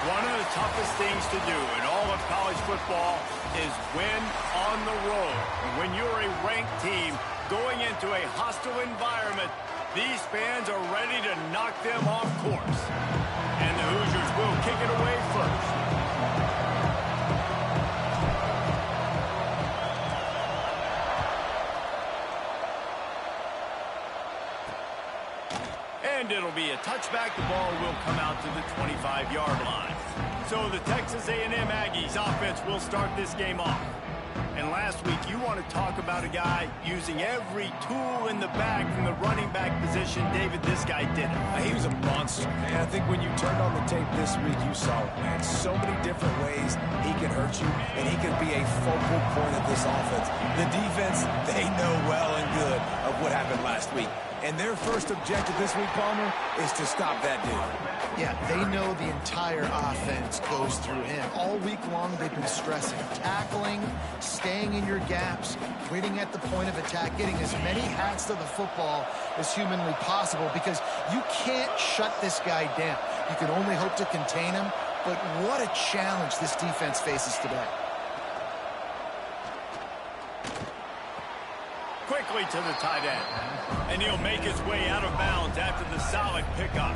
One of the toughest things to do in all of college football is win on the road. When you're a ranked team going into a hostile environment, these fans are ready to knock them off course. And the Hoosiers will kick it away first. And it'll be a touchback. The ball will come out to the 25-yard line. So the Texas A&M Aggies offense will start this game off. And last week, you want to talk about a guy using every tool in the bag from the running back position. David, this guy did it. He was a monster, man. I think when you turned on the tape this week, you saw it, man. So many different ways he can hurt you, and he could be a focal point of this offense. The defense, they know well and good of what happened last week. And their first objective this week, Palmer, is to stop that dude. Yeah, they know the entire offense goes through him. All week long, they've been stressing tackling, staying in your gaps, waiting at the point of attack, getting as many hats to the football as humanly possible, because you can't shut this guy down. You can only hope to contain him, but what a challenge this defense faces today. Quickly to the tight end. And he'll make his way out of bounds after the solid pickup.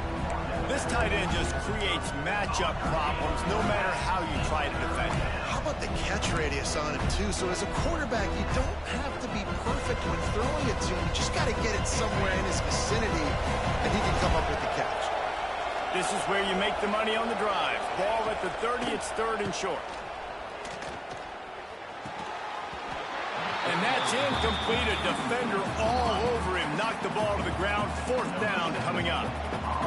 This tight end just creates matchup problems no matter how you try to defend him. How about the catch radius on him, too? So as a quarterback, you don't have to be perfect when throwing it to him. You just got to get it somewhere in his vicinity, and he can come up with the catch. This is where you make the money on the drive. Ball at the 30, it's 3rd and short. And that's incomplete. A defender all over him. Knocked the ball to the ground. 4th down coming up.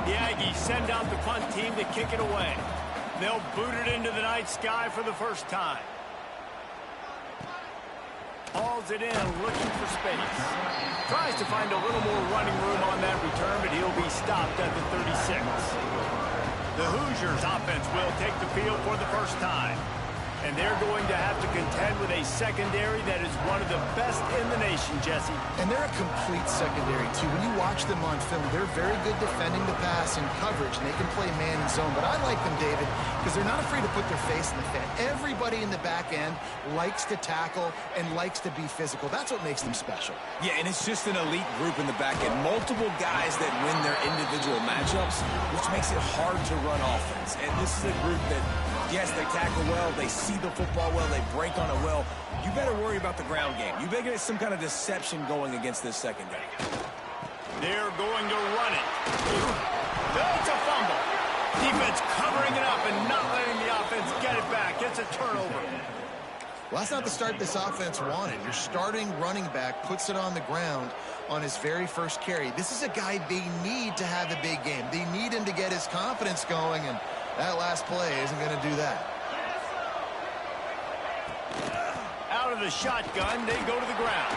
The Aggies send out the punt team to kick it away. They'll boot it into the night sky for the first time. Hauls it in, looking for space. Tries to find a little more running room on that return, but he'll be stopped at the 36. The Hoosiers offense will take the field for the first time. And they're going to have to contend with a secondary that is one of the best in the nation, Jesse. And they're a complete secondary, too. When you watch them on film, they're very good defending the pass and coverage, and they can play man and zone. But I like them, David, because they're not afraid to put their face in the fan. Everybody in the back end likes to tackle and likes to be physical. That's what makes them special. Yeah, and it's just an elite group in the back end. Multiple guys that win their individual matchups, which makes it hard to run offense. And this is a group that, yes, they tackle well, they see the football well, they break on it well. You better worry about the ground game. You better get some kind of deception going against this secondary. They're going to run it. It's a fumble. Defense covering it up and not letting the offense get it back. It's a turnover. Well, that's not the start this offense wanted. Your starting running back puts it on the ground on his very first carry. This is a guy they need to have a big game. They need him to get his confidence going, and that last play isn't going to do that. Out of the shotgun, they go to the ground.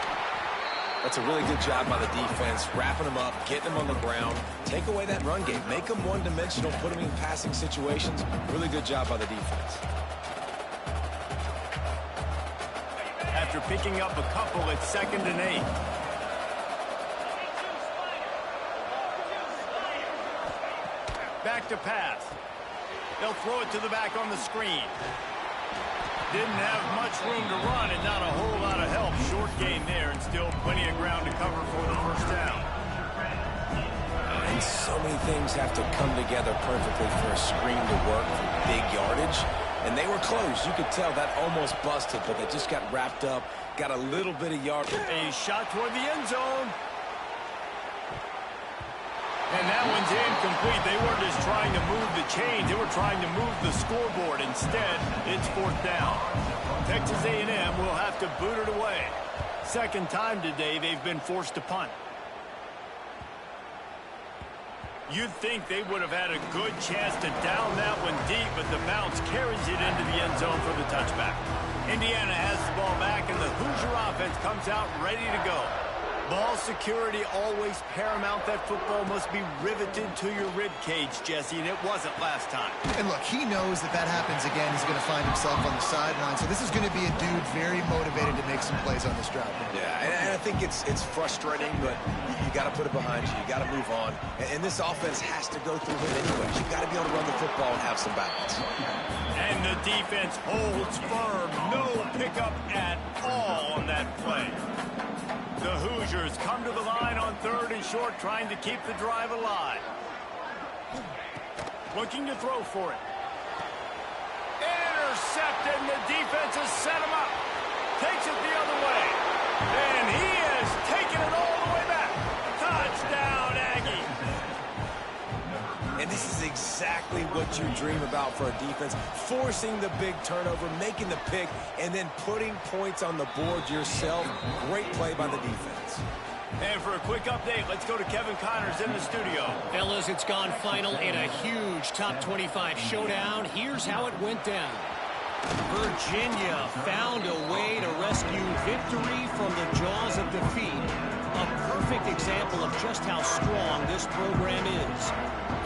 That's a really good job by the defense, wrapping them up, getting them on the ground. Take away that run game. Make them one-dimensional, put them in passing situations. Really good job by the defense. After picking up a couple, it's 2nd and 8. Back to pass. They'll throw it to the back on the screen. Didn't have much room to run and not a whole lot of help. Short game there and still plenty of ground to cover for the first down. And so many things have to come together perfectly for a screen to work for big yardage. And they were close. You could tell that almost busted, but they just got wrapped up, got a little bit of yardage. A shot toward the end zone. And that one's incomplete. They weren't just trying to move the chains. They were trying to move the scoreboard. Instead, it's 4th down. Texas A&M will have to boot it away. 2nd time today they've been forced to punt. You'd think they would have had a good chance to down that one deep, but the bounce carries it into the end zone for the touchback. Indiana has the ball back, and the Hoosier offense comes out ready to go. Ball security always paramount. That football must be riveted to your rib cage, Jesse, and it wasn't last time. And look, he knows that that happens again. He's going to find himself on the sideline. So this is going to be a dude very motivated to make some plays on this drive. Yeah, and I think it's frustrating, but you got to put it behind you. You got to move on. And this offense has to go through him anyways. You got to be able to run the football and have some balance. And the defense holds firm. No pickup at all on that play. The Hoosiers come to the line on 3rd and short, trying to keep the drive alive. Looking to throw for it. Intercepted, and the defense has set him up. Takes it the other way. And he has taken it all the way back. Touchdown, Aggie. And this is exactly what you dream about for a defense. Forcing the big turnover, making the pick, and then putting points on the board yourself. Great play by the defense. And for a quick update, let's go to Kevin Connors in the studio. Fellas, it's gone final in a huge top 25 showdown. Here's how it went down. Virginia found a way to rescue victory from the jaws of defeat. A perfect example of just how strong this program is.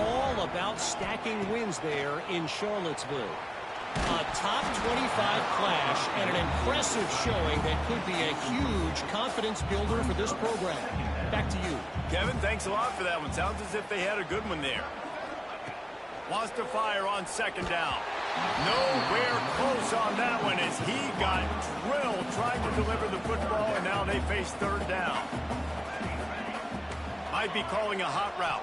All about stacking wins there in Charlottesville. A top 25 clash and an impressive showing that could be a huge confidence builder for this program. Back to you. Kevin, thanks a lot for that one. Sounds as if they had a good one there. Wants to fire on 2nd down. Nowhere close on that one as he got drilled trying to deliver the football, and now they face 3rd down. Might be calling a hot route.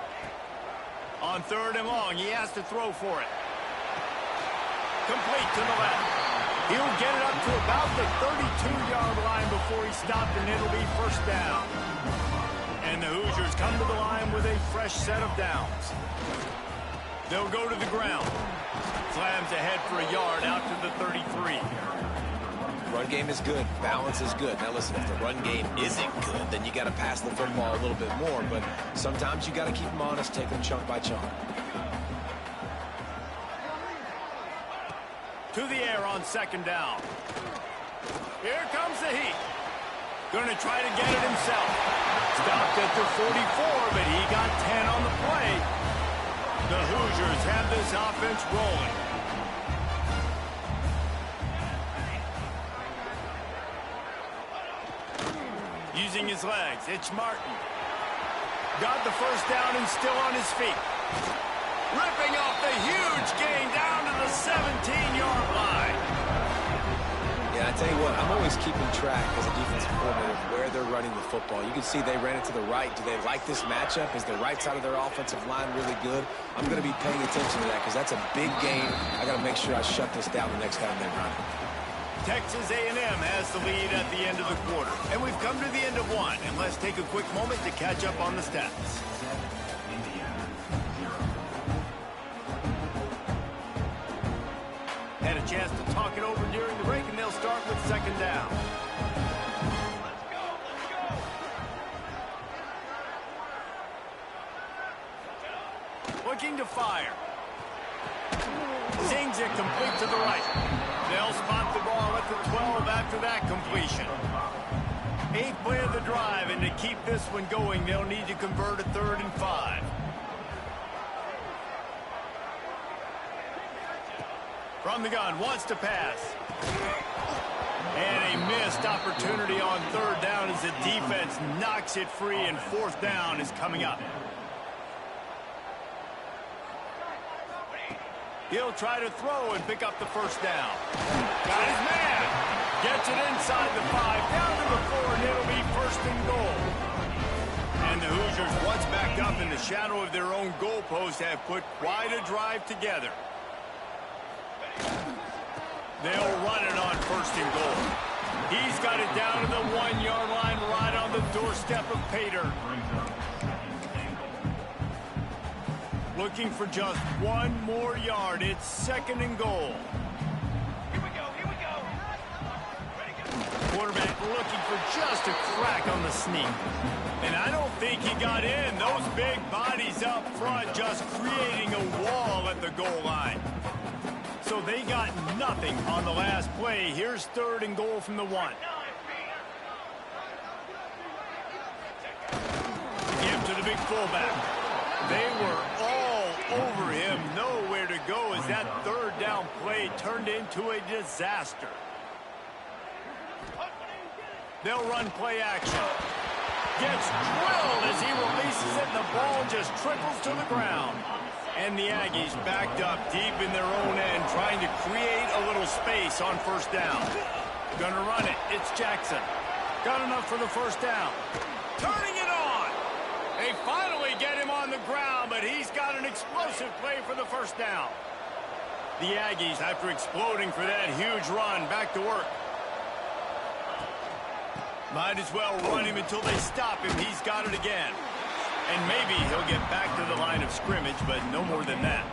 On 3rd and long, he has to throw for it. Complete to the left. He'll get it up to about the 32-yard line before he stopped, and it'll be 1st down. And the Hoosiers come to the line with a fresh set of downs. They'll go to the ground. Slams ahead for a yard out to the 33. Run game is good. Balance is good. Now listen, if the run game isn't good, then you got to pass the football a little bit more. But sometimes you got to keep them honest, take them chunk by chunk. To the air on 2nd down. Here comes the heat. Going to try to get it himself. Stopped at the 44, but he got 10 on the play. The Hoosiers have this offense rolling. Using his legs, it's Martin. Got the 1st down and still on his feet. Ripping off the huge gain down to the 17-yard line. Yeah, I tell you what, I'm always keeping track as a defensive coordinator of where they're running the football. You can see they ran it to the right. Do they like this matchup? Is the right side of their offensive line really good? I'm going to be paying attention to that because that's a big game. I got to make sure I shut this down the next time they run it. Texas A&M has the lead at the end of the quarter. And we've come to the end of one. And let's take a quick moment to catch up on the stats. Had a chance to talk it over during the break, and they'll start with 2nd down. Looking to fire. Zings it complete to the right. They'll spot the ball at the 12 after that completion. 8th play of the drive, and to keep this one going, they'll need to convert a 3rd and 5. From the gun, wants to pass. And a missed opportunity on 3rd down as the defense knocks it free, and 4th down is coming up. He'll try to throw and pick up the 1st down. Got his man. Gets it inside the 5, down to the 4, and it'll be 1st and goal. And the Hoosiers, once backed up in the shadow of their own goalpost, have put quite a drive together. They'll run it on 1st and goal. He's got it down to the 1-yard line, right on the doorstep of Pater. Looking for just 1 more yard. It's 2nd and goal. Here we go. Quarterback looking for just a crack on the sneak. And I don't think he got in. Those big bodies up front just creating a wall at the goal line. So they got nothing on the last play. Here's 3rd and goal from the 1. big fullback. They were all over him. Nowhere to go as that third down play turned into a disaster. They'll run play action. Gets drilled as he releases it, and the ball just trickles to the ground. And the Aggies backed up deep in their own end, trying to create a little space on first down. Gonna run it. It's Jackson. Got enough for the first down. Turning it on. They finally get him on the ground, but he's got an explosive play for the first down. The Aggies, after exploding for that huge run, back to work. Might as well run him until they stop him. He's got it again. And maybe he'll get back to the line of scrimmage, but no more than that.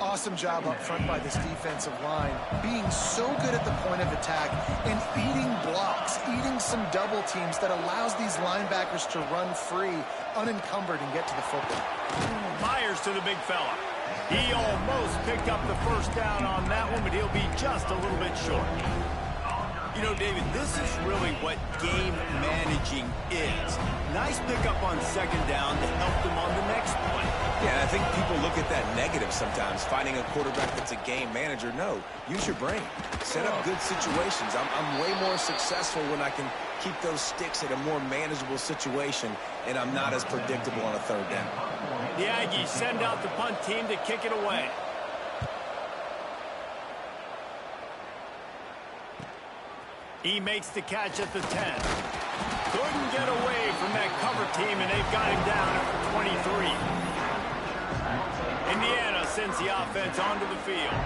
Awesome job up front by this defensive line, being so good at the point of attack and eating blocks, eating some double teams that allows these linebackers to run free, unencumbered, and get to the football. Myers to the big fella. He almost picked up the first down on that one, but he'll be just a little bit short. You know, David, this is really what game managing is. Nice pickup on second down to help them on the next play. Yeah, and I think people look at that negative sometimes, finding a quarterback that's a game manager. No, use your brain. Set up good situations. I'm way more successful when I can keep those sticks at a more manageable situation, and I'm not as predictable on a third down. The Aggies send out the punt team to kick it away. He makes the catch at the 10. Couldn't get away from that cover team, and they've got him down at the 23. Indiana sends the offense onto the field.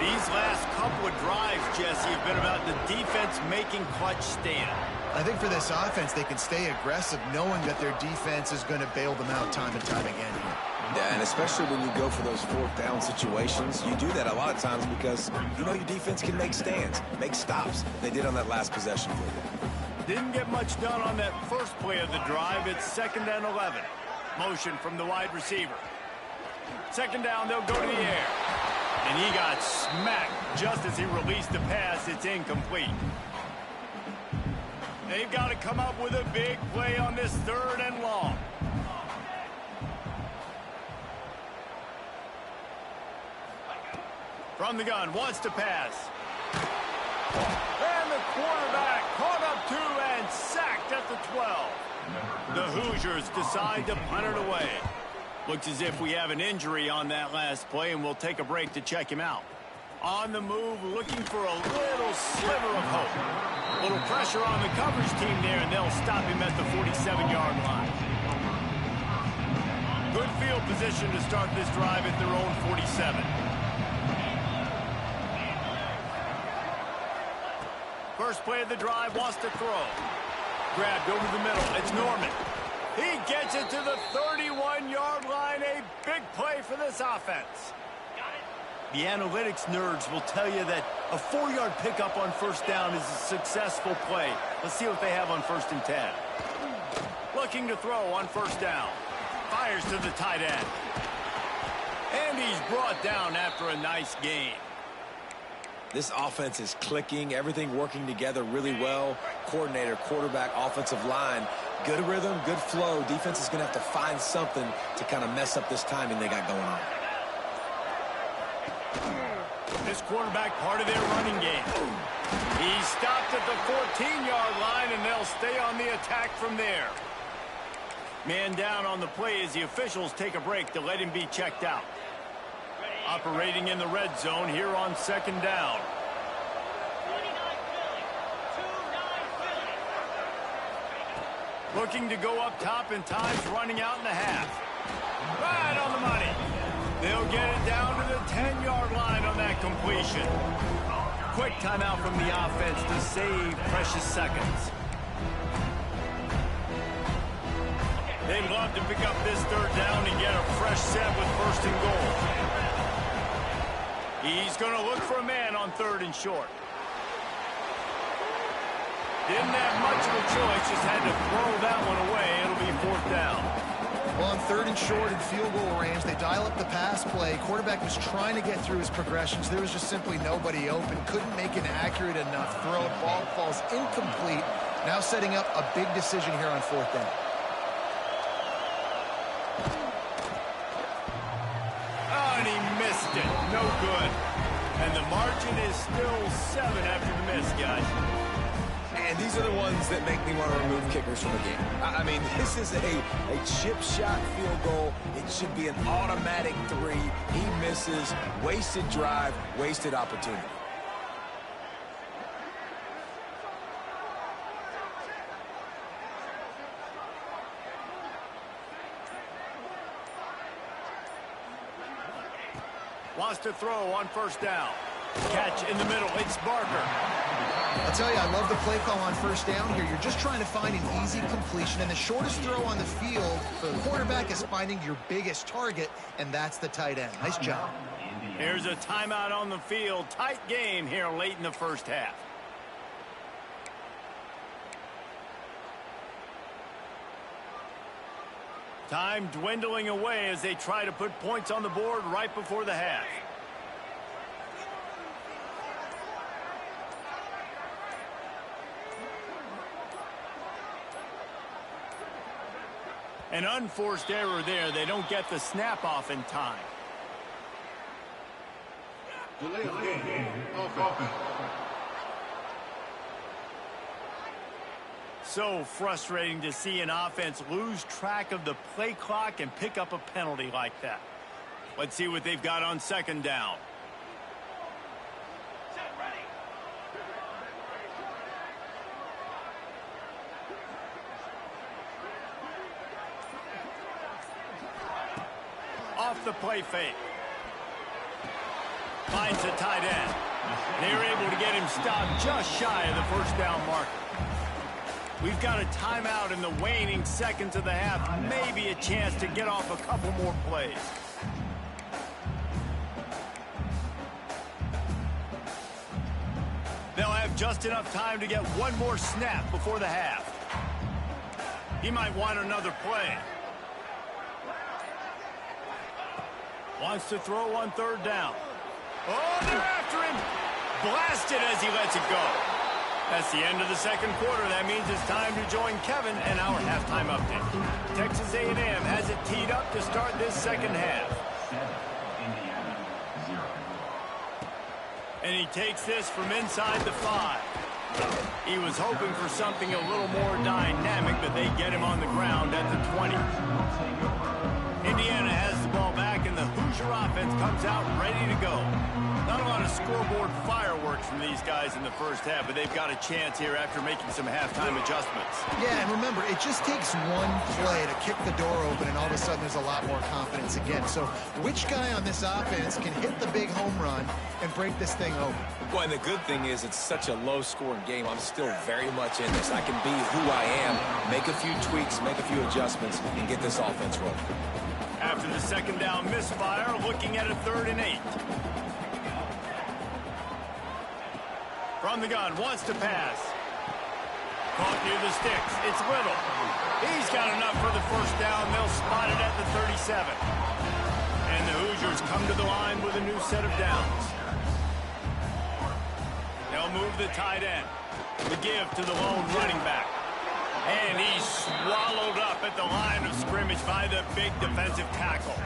These last couple of drives, Jesse, have been about the defense making clutch stand. I think for this offense, they can stay aggressive knowing that their defense is going to bail them out time and time again here. Yeah, and especially when you go for those fourth down situations, you do that a lot of times because you know your defense can make stands, make stops. They did on that last possession for you. Didn't get much done on that first play of the drive. It's 2nd and 11. Motion from the wide receiver. Second down, they'll go to the air. And he got smacked just as he released the pass. It's incomplete. They've got to come up with a big play on this 3rd and long. From the gun, wants to pass. And the quarterback caught up to and sacked at the 12. The Hoosiers decide to punt it away. Looks as if we have an injury on that last play, and we'll take a break to check him out. On the move, looking for a little sliver of hope. A little pressure on the coverage team there, and they'll stop him at the 47-yard line. Good field position to start this drive at their own 47. First play of the drive, wants to throw. Grabbed over the middle. It's Norman. He gets it to the 31-yard line. A big play for this offense. The analytics nerds will tell you that a 4-yard pickup on first down is a successful play. Let's see what they have on 1st and 10. Looking to throw on first down. Fires to the tight end. And he's brought down after a nice gain. This offense is clicking, everything working together really well. Coordinator, quarterback, offensive line, good rhythm, good flow. Defense is going to have to find something to kind of mess up this timing they got going on. This quarterback part of their running game. He stopped at the 14-yard line, and they'll stay on the attack from there. Man down on the play as the officials take a break to let him be checked out. Operating in the red zone here on 2nd down. Looking to go up top, and time's running out in the half. Right on the money. They'll get it down to the 10-yard line on that completion. Quick timeout from the offense to save precious seconds. They'd love to pick up this 3rd down and get a fresh set with 1st and goal. He's going to look for a man on 3rd and short. Didn't have much of a choice, just had to throw that one away. It'll be 4th down. Well, on 3rd and short and field goal range, they dial up the pass play. Quarterback was trying to get through his progressions. There was just simply nobody open. Couldn't make an accurate enough throw. Ball falls incomplete. Now setting up a big decision here on 4th down. Missed it. No good. And the margin is still 7 after the miss, guys. And these are the ones that make me want to remove kickers from the game. I mean, this is a chip shot field goal. It should be an automatic 3. He misses. Wasted drive, wasted opportunity. Wants to throw on first down. Catch in the middle. It's Barker. I'll tell you, I love the play call on first down here. You're just trying to find an easy completion, and the shortest throw on the field for the quarterback is finding your biggest target, and that's the tight end. Nice job. Here's a timeout on the field. Tight game here late in the first half. Time dwindling away as they try to put points on the board right before the half. An unforced error there. They don't get the snap off in time. Delay of game. Offense. So frustrating to see an offense lose track of the play clock and pick up a penalty like that. Let's see what they've got on second down. Off the play fake. Finds the tight end. They're able to get him stopped just shy of the first down marker. We've got a timeout in the waning seconds of the half. Maybe a chance to get off a couple more plays. They'll have just enough time to get one more snap before the half. He might want another play. Wants to throw on third down. Oh, they're after him. Blasted as he lets it go. That's the end of the second quarter. That means it's time to join Kevin and our halftime update. Texas A&M has it teed up to start this second half. Indiana, 0. And he takes this from inside the 5. He was hoping for something a little more dynamic, but they get him on the ground at the 20. Indiana has the ball back, and the Hoosier offense comes out ready to go. Not a lot of scoreboard fireworks from these guys in the first half, but they've got a chance here after making some halftime adjustments. Yeah, and remember, it just takes one play to kick the door open, and all of a sudden there's a lot more confidence again. So which guy on this offense can hit the big home run and break this thing open? Well, and the good thing is it's such a low-scoring game. I'm still very much in this. I can be who I am, make a few tweaks, make a few adjustments, and get this offense rolling. After the second down misfire, looking at a 3rd and 8. From the gun, wants to pass. Caught near the sticks. It's Little. He's got enough for the first down. They'll spot it at the 37. And the Hoosiers come to the line with a new set of downs. They'll move the tight end. The give to the lone running back. And he's swallowed up at the line of scrimmage by the big defensive tackle.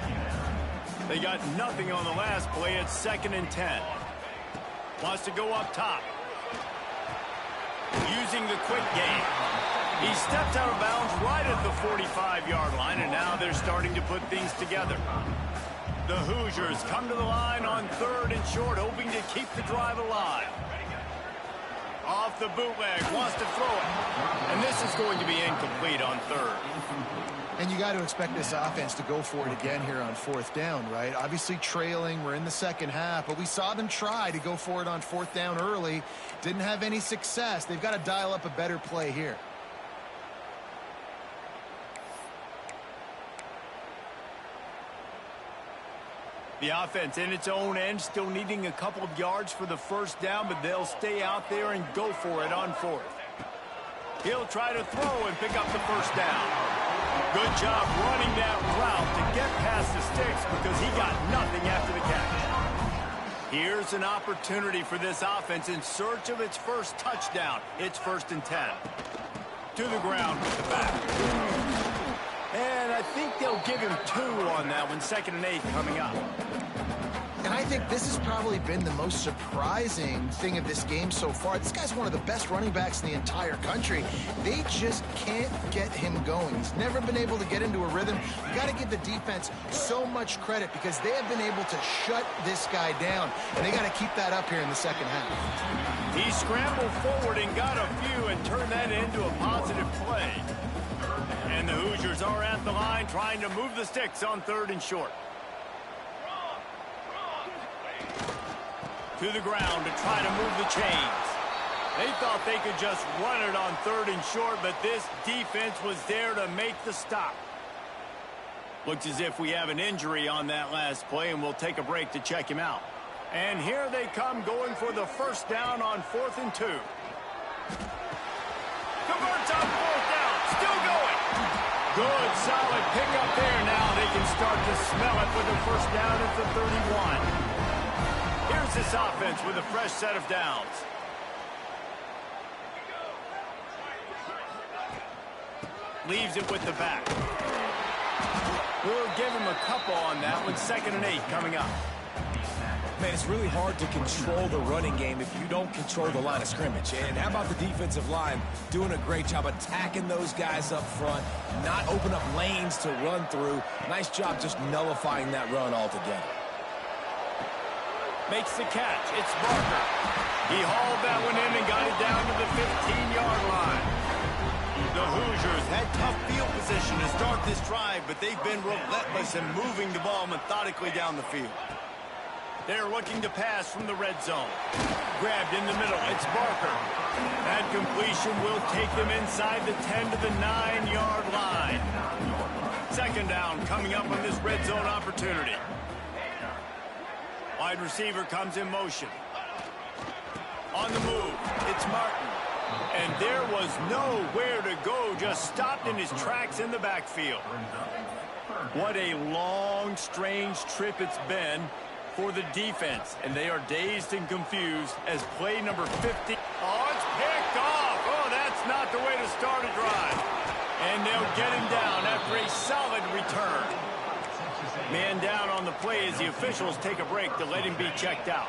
They got nothing on the last play. It's 2nd and 10. Wants to go up top. Using the quick game. He stepped out of bounds right at the 45-yard line, and now they're starting to put things together. The Hoosiers come to the line on 3rd and short, hoping to keep the drive alive. Off the bootleg, wants to throw it. And this is going to be incomplete on 3rd. And you got to expect this offense to go for it again here on 4th down, right? Obviously trailing, we're in the second half, but we saw them try to go for it on 4th down early. Didn't have any success. They've got to dial up a better play here. The offense in its own end, still needing a couple of yards for the first down, but they'll stay out there and go for it on 4th. He'll try to throw and pick up the first down. Good job running that route to get past the sticks because he got nothing after the catch. Here's an opportunity for this offense in search of its first touchdown. It's 1st and 10. To the ground with the back. And I think they'll give him 2 on that one. 2nd and 8 coming up. And I think this has probably been the most surprising thing of this game so far. This guy's one of the best running backs in the entire country. They just can't get him going. He's never been able to get into a rhythm. You got to give the defense so much credit because they have been able to shut this guy down, and they got to keep that up here in the second half. He scrambled forward and got a few and turned that into a positive play. And the Hoosiers are at the line trying to move the sticks on 3rd and short. To the ground to try to move the chains. They thought they could just run it on 3rd and short, but this defense was there to make the stop. Looks as if we have an injury on that last play, and we'll take a break to check him out. And here they come going for the first down on 4th and 2. Converts on 4th down. Still going. Good, solid pickup there. Now they can start to smell it with a first down at the 31. Here's this offense with a fresh set of downs. Leaves it with the back. We'll give him a couple on that one. 2nd and 8 coming up. Man, it's really hard to control the running game if you don't control the line of scrimmage. And how about the defensive line doing a great job attacking those guys up front, not open up lanes to run through. Nice job just nullifying that run altogether. Makes the catch. It's Barker. He hauled that one in and got it down to the 15-yard line. The Hoosiers had tough field position to start this drive, but they've been relentless in moving the ball methodically down the field. They're looking to pass from the red zone. Grabbed in the middle. It's Barker. That completion will take them inside the 10 to the 9-yard line. 2nd down coming up on this red zone opportunity. Wide receiver comes in motion. On the move, it's Martin. And there was nowhere to go, just stopped in his tracks in the backfield. What a long, strange trip it's been for the defense. And they are dazed and confused as play number 50. Oh, it's picked off. Oh, that's not the way to start a drive. And they'll get him down after a solid return. Man down on the play as the officials take a break to let him be checked out.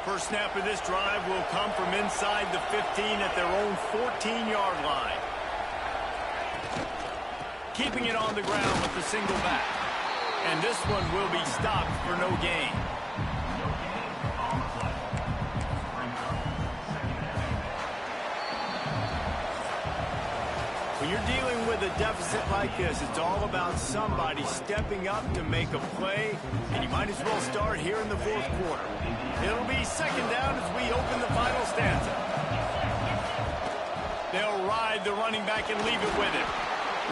First snap of this drive will come from inside the 15 at their own 14-yard line. Keeping it on the ground with the single back. And this one will be stopped for no gain. When you're dealing with a deficit like this, it's all about somebody stepping up to make a play, and you might as well start here in the 4th quarter. It'll be 2nd down as we open the final stanza. They'll ride the running back and leave it with him.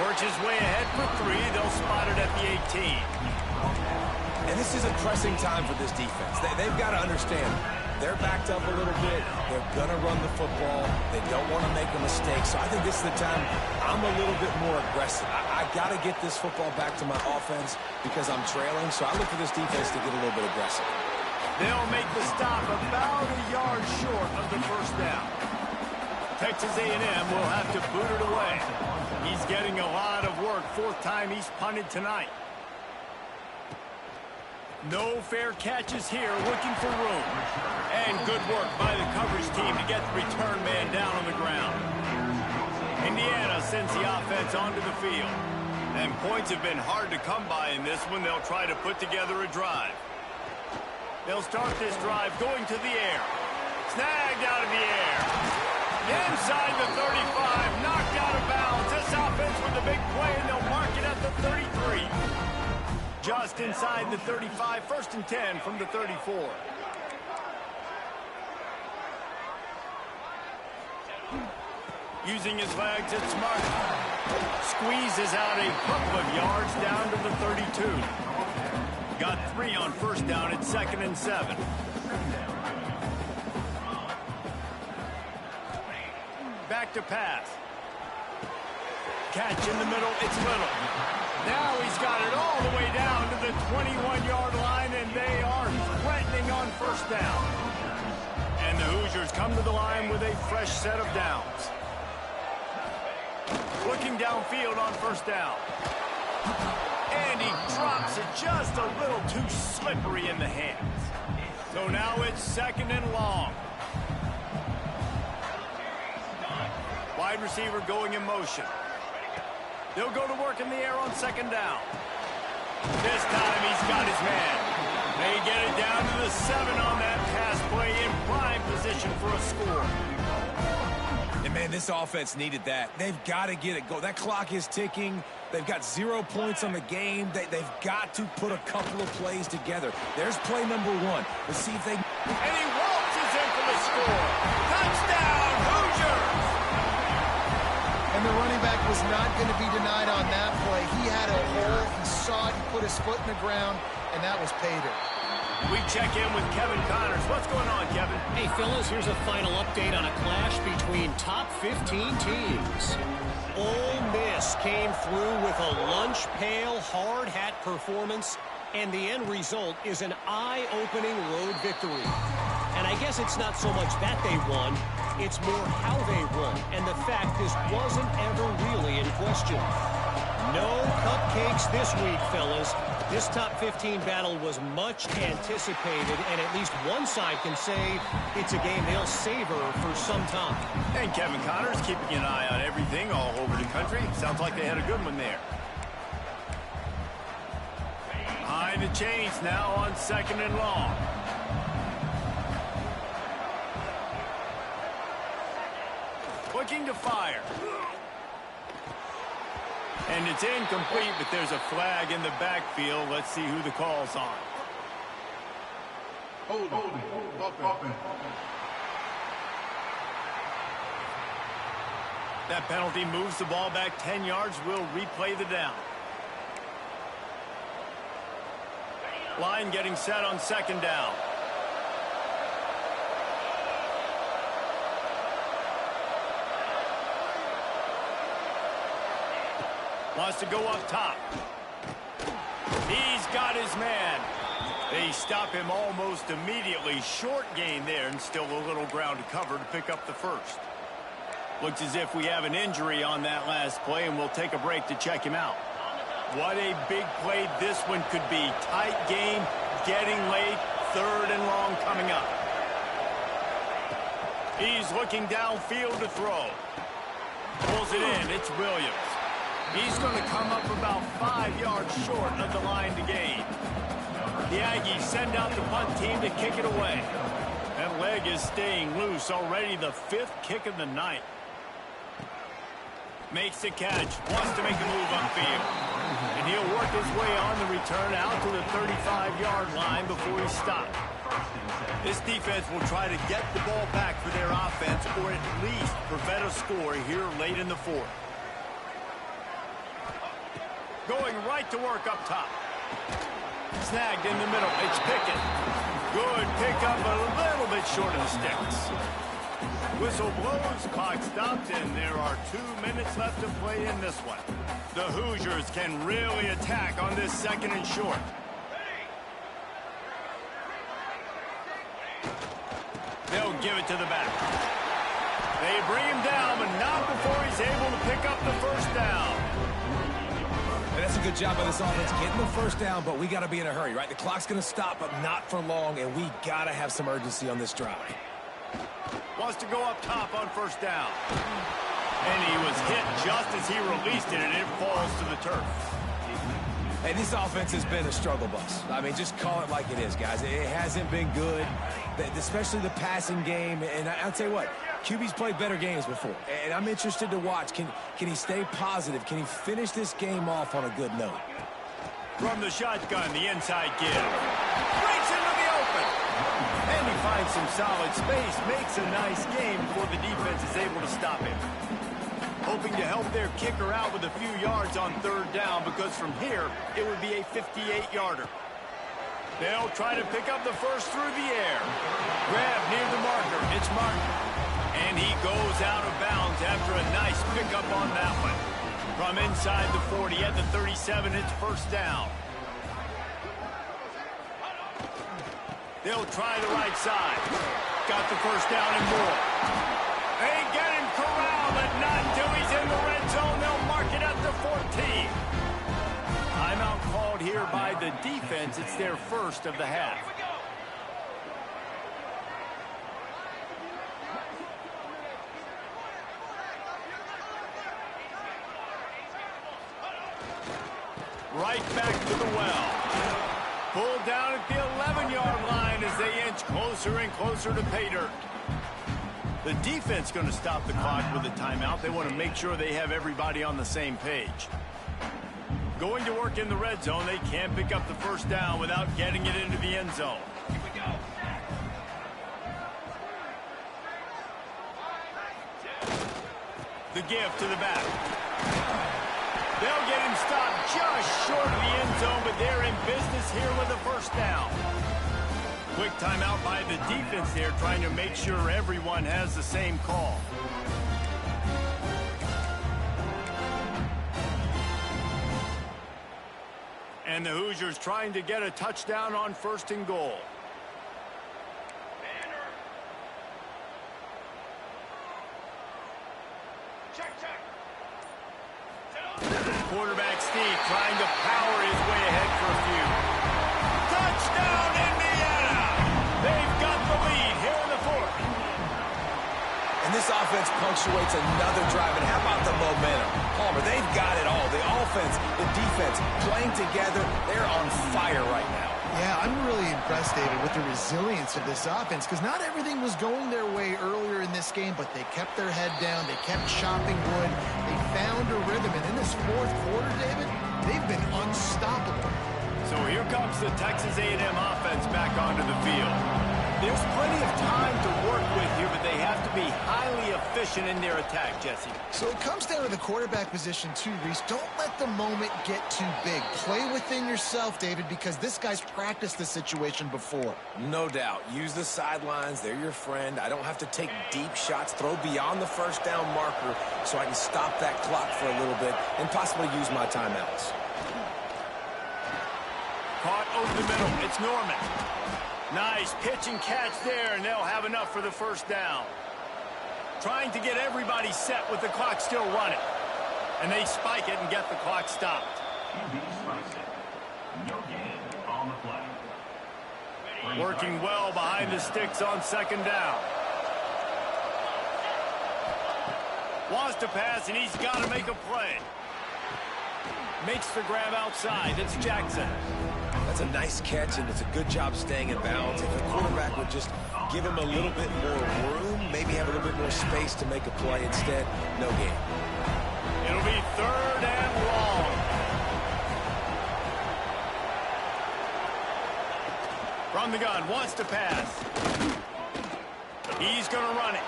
Works his way ahead for 3. They'll spot it at the 18. And this is a pressing time for this defense. They've got to understand, they're backed up a little bit. They're going to run the football. They don't want to make a mistake. So I think this is the time I'm a little bit more aggressive. I got to get this football back to my offense because I'm trailing. So I look for this defense to get a little bit aggressive. They'll make the stop about a yard short of the first down. Texas A&M will have to boot it away. He's getting a lot of work. 4th time he's punted tonight. No fair catches here, looking for room. And good work by the coverage team to get the return man down on the ground. Indiana sends the offense onto the field. And points have been hard to come by in this one. They'll try to put together a drive. They'll start this drive going to the air. Snagged out of the air. Inside the 35, knocked out of bounds. This offense with a big play, and they'll mark it at the 33. Just inside the 35, 1st and 10 from the 34. Using his legs, it's Martin. Squeezes out a couple of yards down to the 32. Got 3 on first down at 2nd and 7. Back to pass. Catch in the middle, it's Little. Now he's got it all the way down to the 21-yard line, and they are threatening on first down. And the Hoosiers come to the line with a fresh set of downs. Looking downfield on first down. And he drops it just a little too slippery in the hands. So now it's 2nd and long. Wide receiver going in motion. They'll go to work in the air on 2nd down. This time he's got his man. They get it down to the 7 on that pass play in prime position for a score. And, man, this offense needed that. They've got to get it go. That clock is ticking. They've got 0 points on the game. They've got to put a couple of plays together. There's play number 1. Let's see if they... And he waltzes in for the score. Touchdown, Hoosiers! And the running back was not going to be denied on that play. He had a hole. He saw it. He put his foot in the ground, and that was pay dirt. We check in with Kevin Connors. What's going on, Kevin? Hey, fellas, here's a final update on a clash between top 15 teams. Ole Miss came through with a lunch pail hard hat performance, and the end result is an eye-opening road victory. And I guess it's not so much that they won, it's more how they won, and the fact this wasn't ever really in question. No cupcakes this week, fellas. This top 15 battle was much anticipated, and at least one side can say it's a game they'll savor for some time. And Kevin Connors keeping an eye on everything all over the country. Sounds like they had a good one there. Behind the chains now on 2nd and long. Looking to fire. And it's incomplete, but there's a flag in the backfield. Let's see who the call's on. Holding. Offense. That penalty moves the ball back 10 yards. We'll replay the down. Line getting set on 2nd down. Wants to go up top. He's got his man. They stop him almost immediately. Short gain there, and still a little ground to cover to pick up the first. Looks as if we have an injury on that last play, and we'll take a break to check him out. What a big play this one could be. Tight game, getting late, 3rd and long coming up. He's looking downfield to throw. Pulls it in. It's Williams. He's going to come up about 5 yards short of the line to gain. The Aggies send out the punt team to kick it away. That leg is staying loose. Already the 5th kick of the night. Makes the catch. Wants to make a move upfield. And he'll work his way on the return out to the 35-yard line before he's stopped. This defense will try to get the ball back for their offense, or at least prevent a score here late in the 4th. Going right to work up top. Snagged in the middle. It's Pickett. Good pickup, but a little bit short of the sticks. Whistle blows, clock stops, and there are 2 minutes left to play in this one. The Hoosiers can really attack on this 2nd and short. They'll give it to the back. They bring him down, but not before he's able to pick up the first down. And that's a good job by this offense getting the first down, but we got to be in a hurry, right? The clock's going to stop, but not for long, and we got to have some urgency on this drive. Wants to go up top on 1st down. And he was hit just as he released it, and it falls to the turf. Hey, this offense has been a struggle bus. I mean, just call it like it is, guys. It hasn't been good, especially the passing game. And I'll tell you what, QB's played better games before, and I'm interested to watch. Can he stay positive? Can he finish this game off on a good note? From the shotgun, the inside give. Breaks into the open. And he finds some solid space, makes a nice game before the defense is able to stop him. Hoping to help their kicker out with a few yards on 3rd down, because from here, it would be a 58-yarder. They'll try to pick up the first through the air. Grab near the marker. It's Martin. And he goes out of bounds after a nice pickup on that one. From inside the 40 at the 37, it's 1st down. They'll try the right side. Got the 1st down and more. They get him corralled, but not until he's in the red zone. They'll mark it at the 14. Timeout called here by the defense. It's their first of the half. Right back to the well. Pulled down at the 11-yard line as they inch closer and closer to pay dirt. The defense going to stop the clock with a timeout. They want to make sure they have everybody on the same page. Going to work in the red zone. They can't pick up the first down without getting it into the end zone. Here we go. The give to the back. They'll get him stopped just short of the end zone, but they're in business here with a first down. Quick timeout by the defense there, trying to make sure everyone has the same call. And the Hoosiers trying to get a touchdown on 1st and goal. Quarterback Steve trying to power his way ahead for a few. Touchdown, Indiana! They've got the lead here in the 4th. And this offense punctuates another drive. And how about the momentum? Palmer, they've got it all. The offense, the defense, playing together. They're on fire right now. Yeah, I'm really impressed, David, with the resilience of this offense, because not everything was going their way earlier in this game, but they kept their head down. They kept chopping wood. They found a rhythm. And in this 4th quarter, David, they've been unstoppable. So here comes the Texas A&M offense back onto the field. There's plenty of time to work with here, but they have to be highly efficient in their attack, Jesse. So it comes down to the quarterback position too, Reese. Don't let the moment get too big. Play within yourself, David, because this guy's practiced this situation before. No doubt. Use the sidelines. They're your friend. I don't have to take deep shots, throw beyond the first down marker so I can stop that clock for a little bit and possibly use my timeouts. Caught over the middle. It's Norman. Nice pitch and catch there, and they'll have enough for the first down. Trying to get everybody set with the clock still running. And they spike it and get the clock stopped. No gain on the play. Working well behind the sticks on 2nd down. Wants to pass, and he's got to make a play. Makes the grab outside. It's Jackson. That's a nice catch, and it's a good job staying in bounds. If the quarterback would just give him a little bit more room, maybe have a little bit more space to make a play. Instead, no gain. It'll be 3rd and long. From the gun, wants to pass. He's going to run it.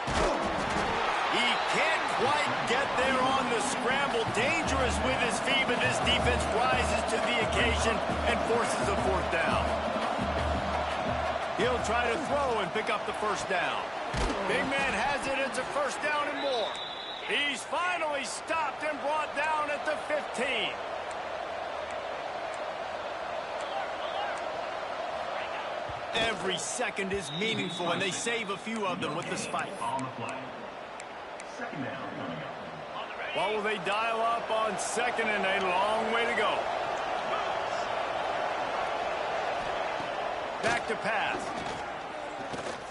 He can't quite get there on the scramble. Dangerous with his feet, but this defense rises to the occasion and forces a 4th down. He'll try to throw and pick up the first down. Big man has it. It's a first down and more. He's finally stopped and brought down at the 15. Every second is meaningful, and they save a few of them with the spike. On the play. 2nd down coming up. What will they dial up on 2nd and a long way to go? Back to pass.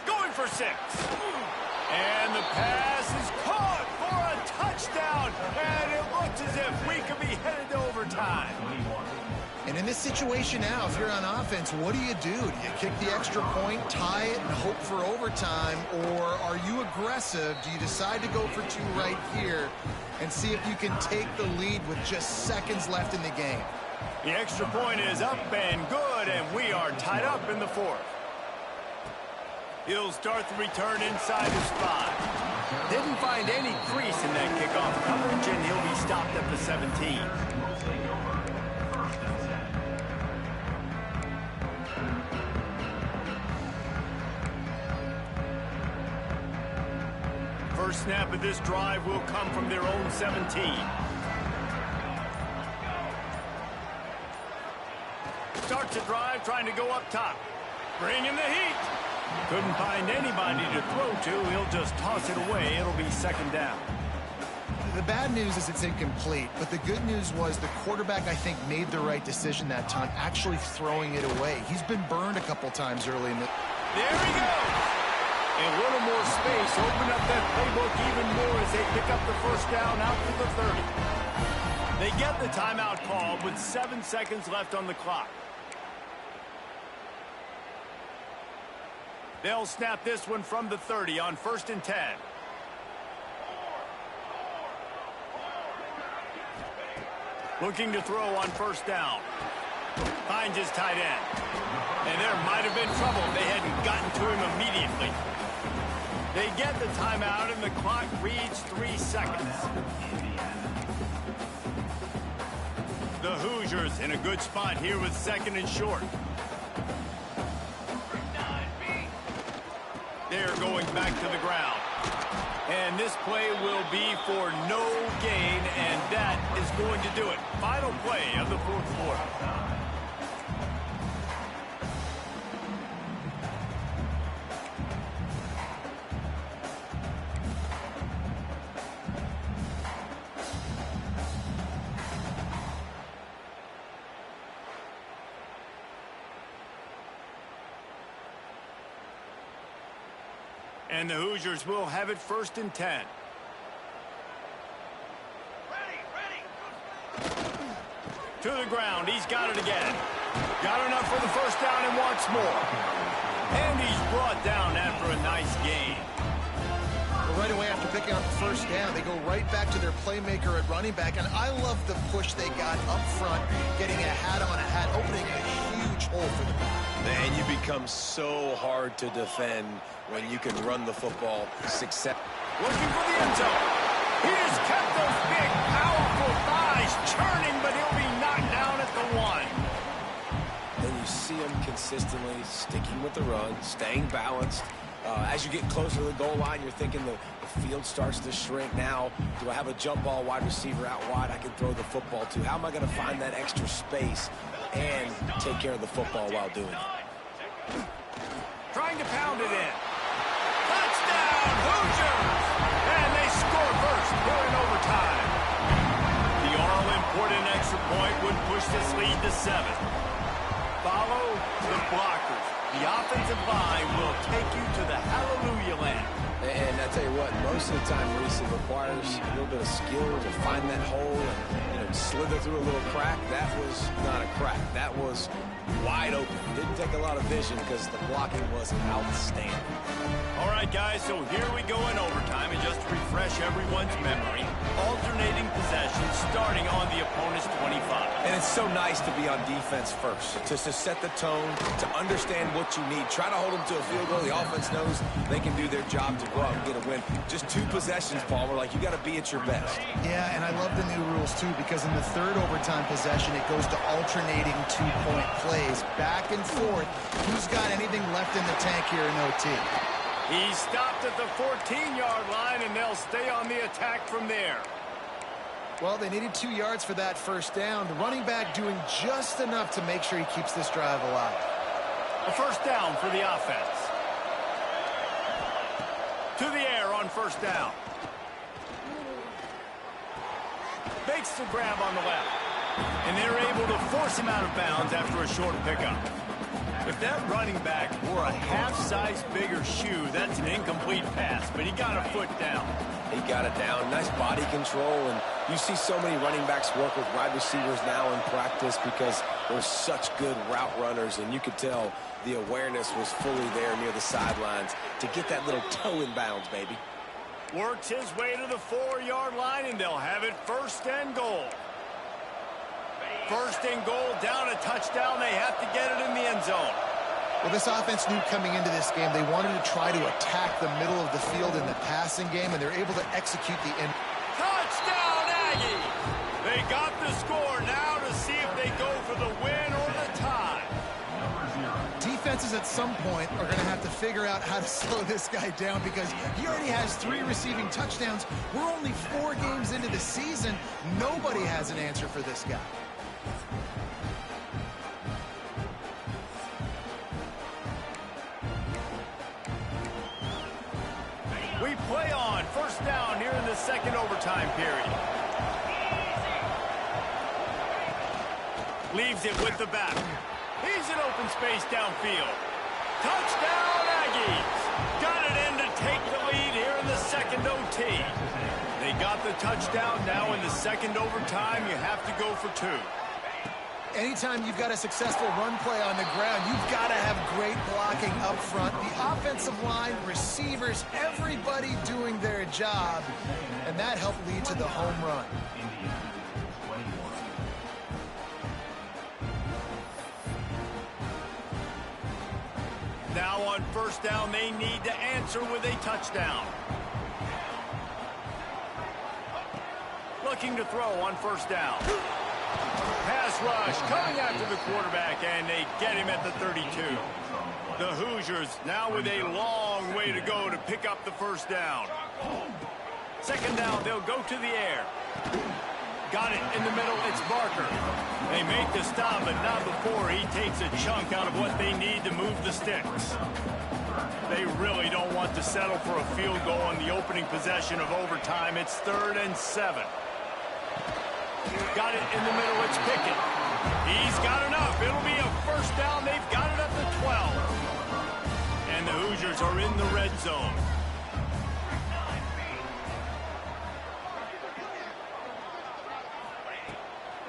Going for 6. And the pass is caught for a touchdown. And it looks as if we could be headed to overtime. And in this situation now, if you're on offense, what do? Do you kick the extra point, tie it, and hope for overtime? Or are you aggressive? Do you decide to go for 2 right here and see if you can take the lead with just seconds left in the game? The extra point is up and good, and we are tied up in the 4th. He'll start the return inside his 5. Didn't find any crease in that kickoff coverage, and he'll be stopped at the 17. First snap of this drive will come from their own 17. Starts a drive trying to go up top. Bringing the heat. Couldn't find anybody to throw to. He'll just toss it away. It'll be 2nd down. The bad news is it's incomplete, but the good news was the quarterback, I think, made the right decision that time, actually throwing it away. He's been burned a couple times early in the... There he goes! A little more space. Open up that playbook even more as they pick up the first down out to the 30. They get the timeout called with 7 seconds left on the clock. They'll snap this one from the 30 on 1st and 10. Looking to throw on 1st down. Finds his tight end. And there might have been trouble if they hadn't gotten to him immediately. They get the timeout, and the clock reads 3 seconds. The Hoosiers in a good spot here with 2nd and short. They're going back to the ground. And this play will be for no gain, and that is going to do it. Final play of the 4th quarter. And the Hoosiers will have it 1st and 10. To the ground. He's got it again. Got enough for the 1st down and wants more. And he's brought down after a nice gain. Well, right away after picking up the 1st down, they go right back to their playmaker at running back. And I love the push they got up front, getting a hat on a hat, opening a huge hole for the back. Man, you become so hard to defend when you can run the football. Success. Looking for the end zone. He just kept those big, powerful thighs churning, but he'll be knocked down at the 1. And you see him consistently sticking with the run, staying balanced. As you get closer to the goal line, you're thinking the field starts to shrink. Now, do I have a jump ball wide receiver out wide I can throw the football to? How am I going to find that extra space and take care of the football while doing it? Trying to pound it in. Touchdown, Hoosiers! And they score first here in overtime. The all-important extra point would push this lead to 7. Follow the blockers. The offensive line will take you to the hallelujah land. And I tell you what, most of the time, Reese, it requires a little bit of skill to find that hole and slither through a little crack. That was not a crack. That was wide open. Didn't take a lot of vision because the blocking was outstanding. All right, guys, so here we go in overtime. And just to refresh everyone's memory, alternating possessions starting on the opponent's 25. And it's so nice to be on defense first, to set the tone, to understand what you need. Try to hold them to a field goal. The offense knows they can do their job to go out and get a win. Just 2 possessions, Paul. We're like, you got to be at your best. Yeah, and I love the new rules, too, because in the 3rd overtime possession, it goes to alternating 2-point plays. Back and forth. Who's got anything left in the tank here in OT? He stopped at the 14-yard line, and they'll stay on the attack from there. Well, they needed 2 yards for that 1st down. The running back doing just enough to make sure he keeps this drive alive. A 1st down for the offense. To the air on 1st down. Makes the grab on the left. And they're able to force him out of bounds after a short pickup. If that running back wore a half-size bigger shoe, that's an incomplete pass, but he got a foot down. He got it down. Nice body control, and you see so many running backs work with wide receivers now in practice because they're such good route runners, and you could tell the awareness was fully there near the sidelines to get that little toe in bounds, baby. Works his way to the 4-yard line, and they'll have it 1st and goal. 1st and goal, down a touchdown. They have to get it in the end zone. Well, this offense knew coming into this game they wanted to try to attack the middle of the field in the passing game, and they're able to execute the end. Touchdown, Aggie! They got the score now to see if they go for the win or the tie. Defenses at some point are going to have to figure out how to slow this guy down because he already has 3 receiving touchdowns. We're only 4 games into the season. Nobody has an answer for this guy. We play on 1st down here in the 2nd overtime period. Leaves it with the back. He's in open space downfield. Touchdown, Aggies! Got it in to take the lead here in the 2nd OT. They got the touchdown. Now in the second overtime, you have to go for 2. Anytime you've got a successful run play on the ground, you've got to have great blocking up front. The offensive line, receivers, everybody doing their job. And that helped lead to the home run. Now on first down, they need to answer with a touchdown. Looking to throw on first down. Pass rush coming after the quarterback, and they get him at the 32. The Hoosiers now with a long way to go to pick up the first down. Second down, they'll go to the air. Got it in the middle, it's Barker. They make the stop, but not before he takes a chunk out of what they need to move the sticks. They really don't want to settle for a field goal on the opening possession of overtime. It's 3rd and 7. Got it in the middle, it's Pickett. He's got enough. It'll be a first down. They've got it at the 12. And the Hoosiers are in the red zone.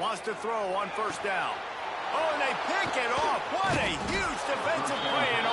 Wants to throw on first down. Oh, and they pick it off. What a huge defensive play in